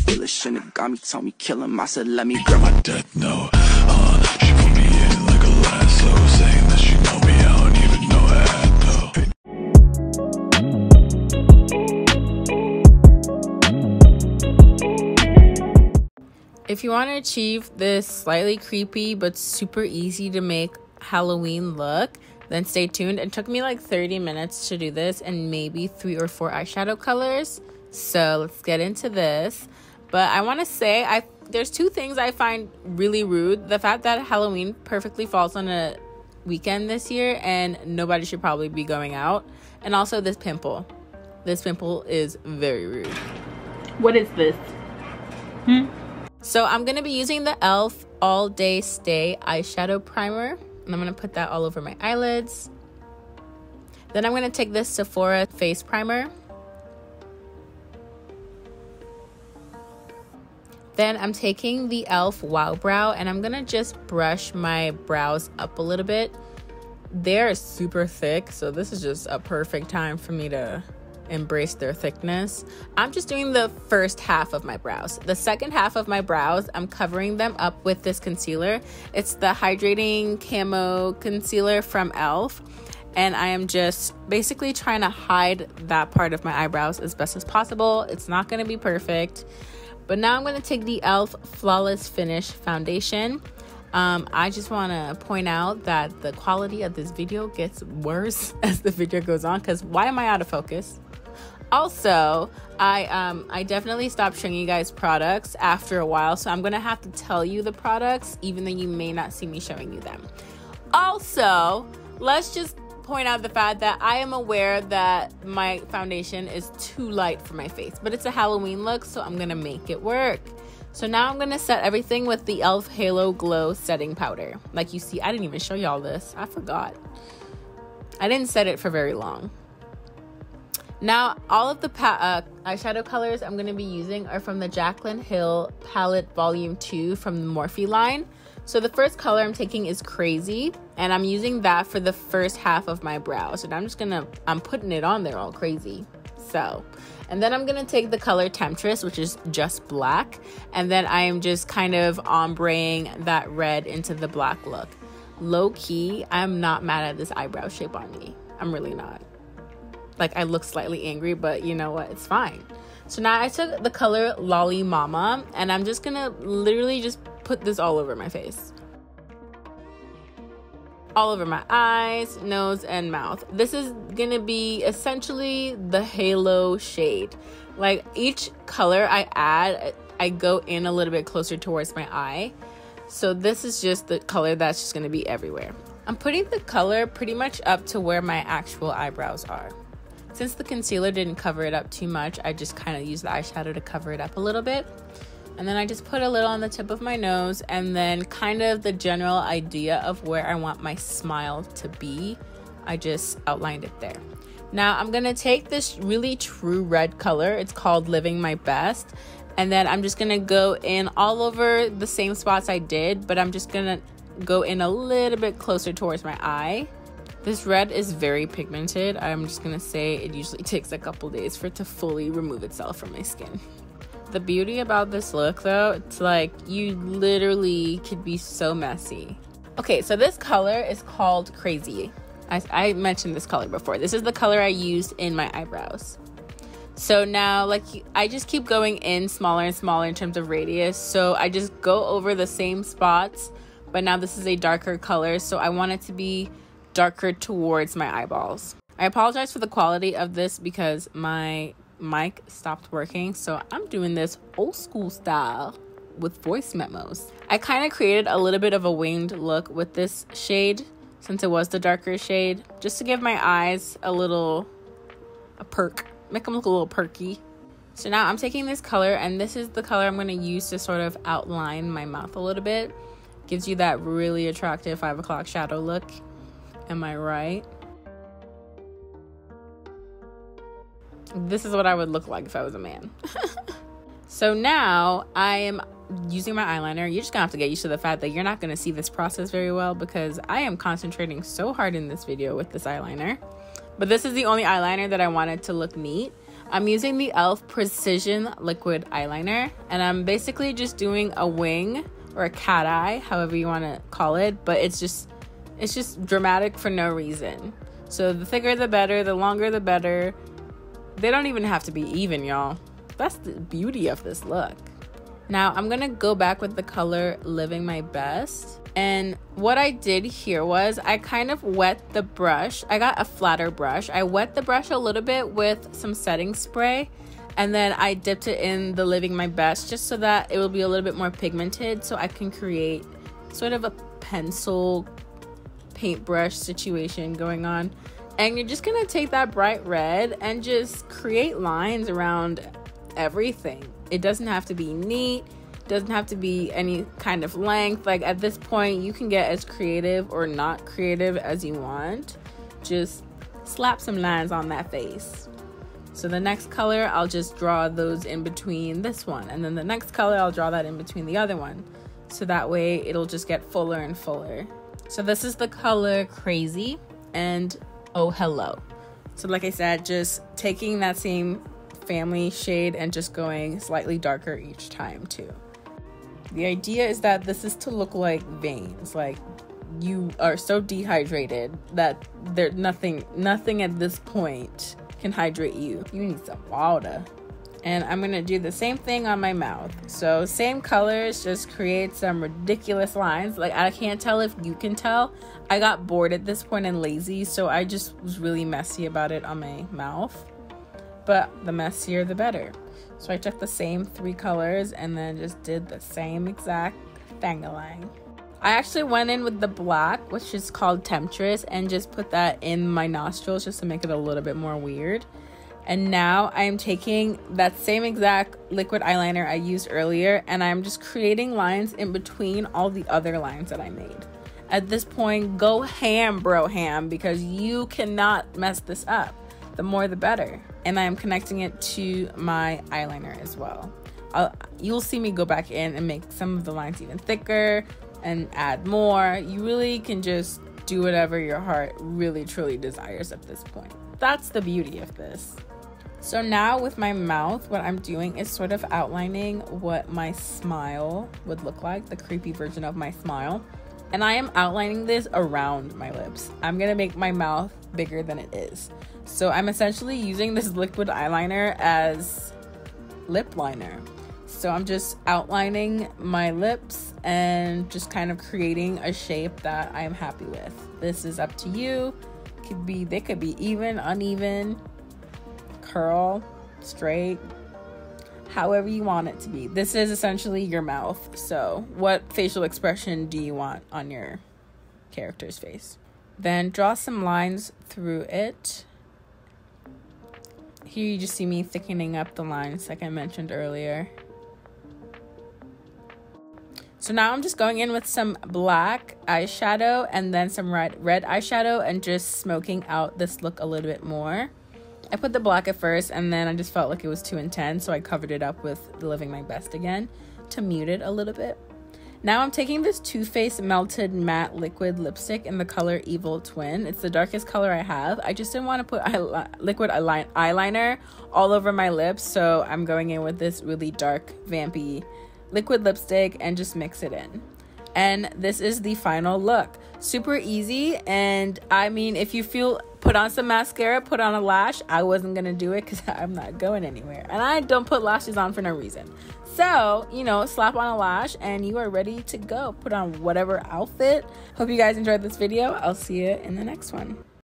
foolish and it got me, told me kill him. I said let me grab my death note. She put me in like a lasso, saying that she know me, I don't even know her though. If you want to achieve this slightly creepy but super easy to make Halloween look, then stay tuned. It took me like 30 minutes to do this and maybe 3 or 4 eyeshadow colors. So let's get into this. But I want to say there's 2 things I find really rude. The fact that Halloween perfectly falls on a weekend this year and nobody should probably be going out. And also this pimple. This pimple is very rude. What is this? So I'm going to be using the e.l.f. All Day Stay eyeshadow primer. And I'm going to put that all over my eyelids. Then I'm going to take this Sephora face primer. Then I'm taking the e.l.f. Wow Brow and I'm going to just brush my brows up a little bit. They're super thick, so this is just a perfect time for me to embrace their thickness. I'm just doing the first half of my brows. The second half of my brows, I'm covering them up with this concealer. It's the Hydrating Camo Concealer from e.l.f. And I am just basically trying to hide that part of my eyebrows as best as possible. It's not going to be perfect. But now I'm going to take the e.l.f. Flawless Finish Foundation. I just want to point out that the quality of this video gets worse as the video goes on, because why am I out of focus? Also, I definitely stopped showing you guys products after a while, so I'm going to have to tell you the products, even though you may not see me showing you them. Also, let's just point out the fact that I am aware that my foundation is too light for my face, but it's a Halloween look, so I'm going to make it work. So now I'm going to set everything with the e.l.f. Halo Glow Setting Powder. Like you see, I didn't even show y'all this. I forgot. I didn't set it for very long. Now, all of the eyeshadow colors I'm going to be using are from the Jaclyn Hill Palette Volume 2 from the Morphe line. So the first color I'm taking is Crazy, and I'm using that for the first half of my brows. And I'm putting it on there all crazy. And then I'm going to take the color Temptress, which is just black. And then I am just kind of ombreing that red into the black look. Low key, I'm not mad at this eyebrow shape on me. I'm really not. Like, I look slightly angry, but you know what? It's fine. So now I took the color Lolly Mama, and I'm just going to literally just put this all over my face. All over my eyes, nose, and mouth. This is going to be essentially the halo shade. Like, each color I add, I go in a little bit closer towards my eye. So this is just the color that's just going to be everywhere. I'm putting the color pretty much up to where my actual eyebrows are. Since the concealer didn't cover it up too much, I just kind of used the eyeshadow to cover it up a little bit. And then I just put a little on the tip of my nose, and then kind of the general idea of where I want my smile to be. I just outlined it there. Now I'm going to take this really true red color. It's called Living My Best. And then I'm just going to go in all over the same spots I did, but I'm just going to go in a little bit closer towards my eye. This red is very pigmented. I'm just going to say it usually takes a couple days for it to fully remove itself from my skin. The beauty about this look, though, it's like you literally could be so messy. Okay, so this color is called Crazy. I mentioned this color before. This is the color I used in my eyebrows. So now, like, I just keep going in smaller and smaller in terms of radius. So I just go over the same spots, but now this is a darker color, so I want it to be darker towards my eyeballs. I apologize for the quality of this because my mic stopped working, so I'm doing this old school style with voice memos. I kind of created a little bit of a winged look with this shade since it was the darker shade, just to give my eyes a perk, make them look a little perky. So now I'm taking this color, and this is the color I'm going to use to sort of outline my mouth a little bit. Gives you that really attractive 5 o'clock shadow look. Am I right? This is what I would look like if I was a man. So now I am using my eyeliner. You're just gonna have to get used to the fact that you're not gonna see this process very well because I am concentrating so hard in this video with this eyeliner. But this is the only eyeliner that I wanted to look neat. I'm using the e.l.f. Precision Liquid Eyeliner, and I'm basically just doing a wing or a cat eye, however you want to call it, but it's just dramatic for no reason. So the thicker the better, the longer the better. They don't even have to be even, y'all. That's the beauty of this look. Now I'm gonna go back with the color Living My Best. And what I did here was I kind of wet the brush. I got a flatter brush. I wet the brush a little bit with some setting spray, and then I dipped it in the Living My Best just so that it will be a little bit more pigmented, so I can create sort of a pencil paintbrush situation going on. And you're just gonna take that bright red and just create lines around everything. It doesn't have to be neat, doesn't have to be any kind of length. Like at this point, you can get as creative or not creative as you want. Just slap some lines on that face. So the next color, I'll just draw those in between this one, and then the next color, I'll draw that in between the other one. So that way it'll just get fuller and fuller. So this is the color Crazy and Oh Hello. So like I said, just taking that same family shade and just going slightly darker each time too. The idea is that this is to look like veins, like you are so dehydrated that there's nothing at this point can hydrate you. You need some water. And I'm gonna do the same thing on my mouth. So same colors, just create some ridiculous lines. Like I can't tell if you can tell. I got bored at this point and lazy, so I just was really messy about it on my mouth. But the messier, the better. So I took the same 3 colors and then just did the same exact thing-a-lang. I actually went in with the black, which is called Temptress, and just put that in my nostrils just to make it a little bit more weird. And now I'm taking that same exact liquid eyeliner I used earlier, and I'm just creating lines in between all the other lines that I made. At this point, go ham, bro ham, because you cannot mess this up. The more the better. And I'm connecting it to my eyeliner as well. You'll see me go back in and make some of the lines even thicker and add more. You really can just do whatever your heart really truly desires at this point. That's the beauty of this. So now with my mouth, what I'm doing is sort of outlining what my smile would look like, the creepy version of my smile. And I am outlining this around my lips. I'm gonna make my mouth bigger than it is. So I'm essentially using this liquid eyeliner as lip liner. So I'm just outlining my lips and just kind of creating a shape that I am happy with. This is up to you. They could be even, uneven, curl, straight, however you want it to be. This is essentially your mouth. So what facial expression do you want on your character's face? Then draw some lines through it. Here you just see me thickening up the lines like I mentioned earlier. So now I'm just going in with some black eyeshadow and then some red eyeshadow and just smoking out this look a little bit more. I put the black at first and then I just felt like it was too intense, so I covered it up with the Living My Best again to mute it a little bit. Now I'm taking this Too Faced Melted Matte Liquid Lipstick in the color Evil Twin. It's the darkest color I have. I just didn't want to put liquid eyeliner all over my lips, so I'm going in with this really dark, vampy liquid lipstick and just mix it in. And this is the final look. Super easy, and I mean, if you feel put on some mascara, put on a lash. I wasn't gonna do it because I'm not going anywhere, and I don't put lashes on for no reason. So, you know, slap on a lash and you are ready to go. Put on whatever outfit. Hope you guys enjoyed this video. I'll see you in the next one.